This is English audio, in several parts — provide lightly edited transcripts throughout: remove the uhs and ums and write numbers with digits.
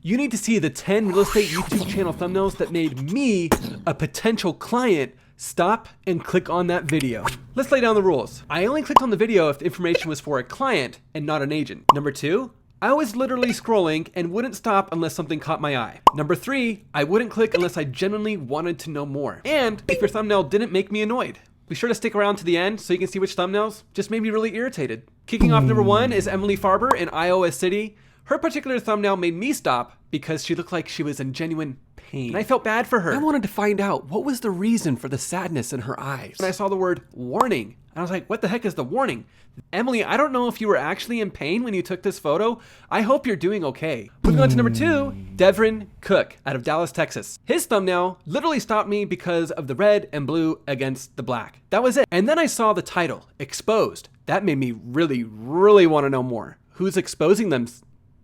You need to see the 10 real estate YouTube channel thumbnails that made me, a potential client, stop and click on that video. Let's lay down the rules. I only clicked on the video if the information was for a client and not an agent. Number 2, I was literally scrolling and wouldn't stop unless something caught my eye. Number 3, I wouldn't click unless I genuinely wanted to know more. And if your thumbnail didn't make me annoyed. Be sure to stick around to the end so you can see which thumbnails just made me really irritated. Kicking off number 1 is Emily Farber in Iowa City. Her particular thumbnail made me stop because she looked like she was in genuine pain. And I felt bad for her. I wanted to find out what was the reason for the sadness in her eyes. And I saw the word warning. And I was like, what the heck is the warning? Emily, I don't know if you were actually in pain when you took this photo. I hope you're doing okay. Moving on to number 2, Devin Cook out of Dallas, Texas. His thumbnail literally stopped me because of the red and blue against the black. That was it. And then I saw the title, Exposed. That made me really, really want to know more. Who's exposing them?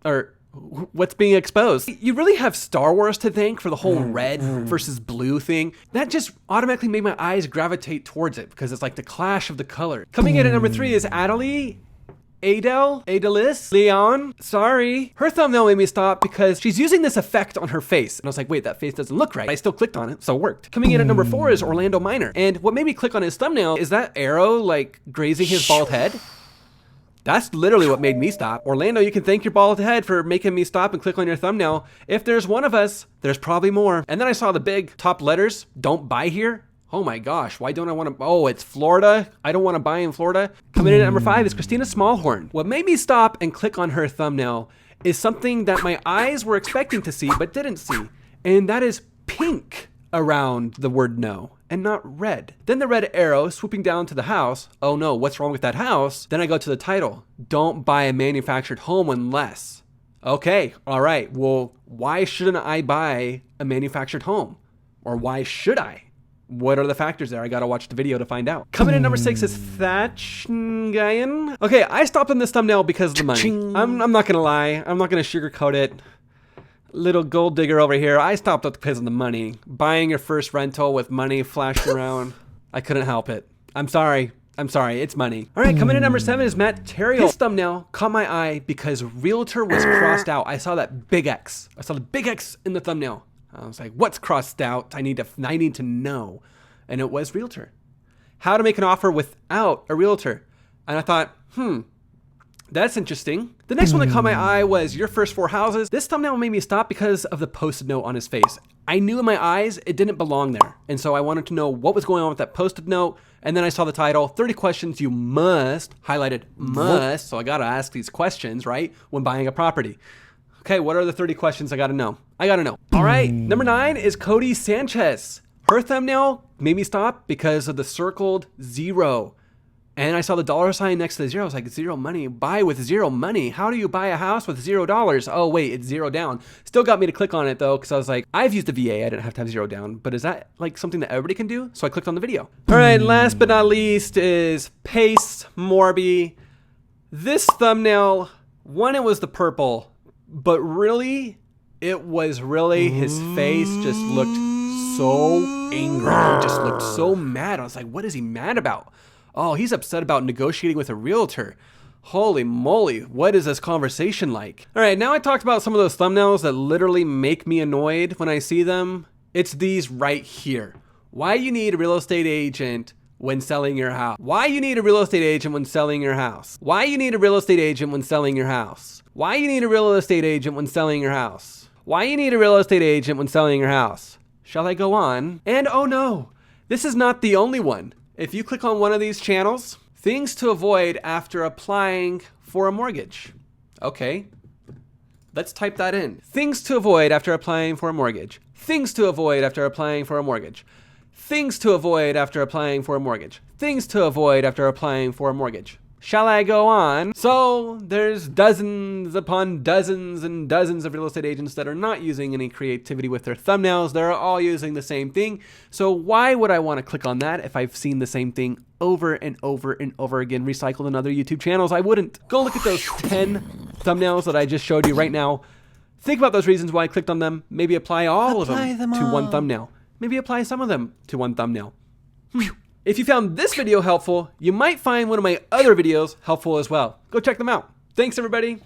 Or what's being exposed? You really have Star Wars to thank for the whole red versus blue thing. That just automatically made my eyes gravitate towards it because it's like the clash of the color. Coming in at number 3 is Adelis Leon. Sorry. Her thumbnail made me stop because she's using this effect on her face. And I was like, wait, that face doesn't look right. I still clicked on it, so it worked. Coming in at number 4 is Orlando Minor. And what made me click on his thumbnail is that arrow like grazing his bald head. That's literally what made me stop. Orlando, you can thank your bald head for making me stop and click on your thumbnail. If there's one of us, there's probably more. And then I saw the big top letters, don't buy here. Oh my gosh, why don't I want to? Oh, it's Florida. I don't want to buy in Florida. Coming in at number 5 is Christina Smallhorn. What made me stop and click on her thumbnail is something that my eyes were expecting to see but didn't see. And that is pink around the word no. And not red. Then the red arrow swooping down to the house. Oh no, what's wrong with that house? Then I go to the title. Don't buy a manufactured home unless. Okay, all right. Well, why shouldn't I buy a manufactured home? Or why should I? What are the factors there? I gotta watch the video to find out. Coming in number 6 is Thatch Guyan. Okay, I stopped on this thumbnail because of the money. I'm not gonna lie. I'm not gonna sugarcoat it. Little gold digger over here. I stopped up because of the money. Buying your first rental with money flashing around. I couldn't help it. I'm sorry. It's money. All right, coming in at number 7 is Matt Terriel. His thumbnail caught my eye because realtor was crossed out. I saw that big X. I saw the big X in the thumbnail. I was like, what's crossed out? I need to know. And it was realtor. How to make an offer without a realtor. And I thought, that's interesting. The next one that caught my eye was your first 4 houses. This thumbnail made me stop because of the post-it note on his face. I knew in my eyes it didn't belong there. And so I wanted to know what was going on with that post-it note. And then I saw the title, 30 questions you must, highlighted must. So I gotta ask these questions, right? When buying a property. Okay, what are the 30 questions I gotta know? All right, number 9 is Cody Sanchez. Her thumbnail made me stop because of the circled 0. And I saw the $sign next to the 0. I was like, zero money, buy with zero money. How do you buy a house with $0? Oh wait, it's 0 down. Still got me to click on it though, because I was like, I've used the VA, I didn't have to have 0 down, but is that like something that everybody can do? So I clicked on the video. All right, last but not least is Pace Morby. This thumbnail, one, it was the purple, but really, it was really, his face just looked so angry. He just looked so mad. I was like, what is he mad about? Oh, he's upset about negotiating with a realtor. Holy moly, what is this conversation like? All right, now I talked about some of those thumbnails that literally make me annoyed when I see them. It's these right here. Why you need a real estate agent when selling your house. Why you need a real estate agent when selling your house. Why you need a real estate agent when selling your house. Why you need a real estate agent when selling your house. Why you need a real estate agent when selling your house. Shall I go on? And oh no, this is not the only one. If you click on one of these channels, things to avoid after applying for a mortgage. Okay, let's type that in. Things to avoid after applying for a mortgage. Things to avoid after applying for a mortgage. Things to avoid after applying for a mortgage. Things to avoid after applying for a mortgage. Shall I go on? So there's dozens upon dozens and dozens of real estate agents that are not using any creativity with their thumbnails. They're all using the same thing. So why would I want to click on that if I've seen the same thing over and over and over again recycled in other YouTube channels? I wouldn't. Go look at those 10 thumbnails that I just showed you right now. Think about those reasons why I clicked on them. Maybe apply all of them to one thumbnail. Maybe apply some of them to one thumbnail. If you found this video helpful, you might find one of my other videos helpful as well. Go check them out. Thanks, everybody.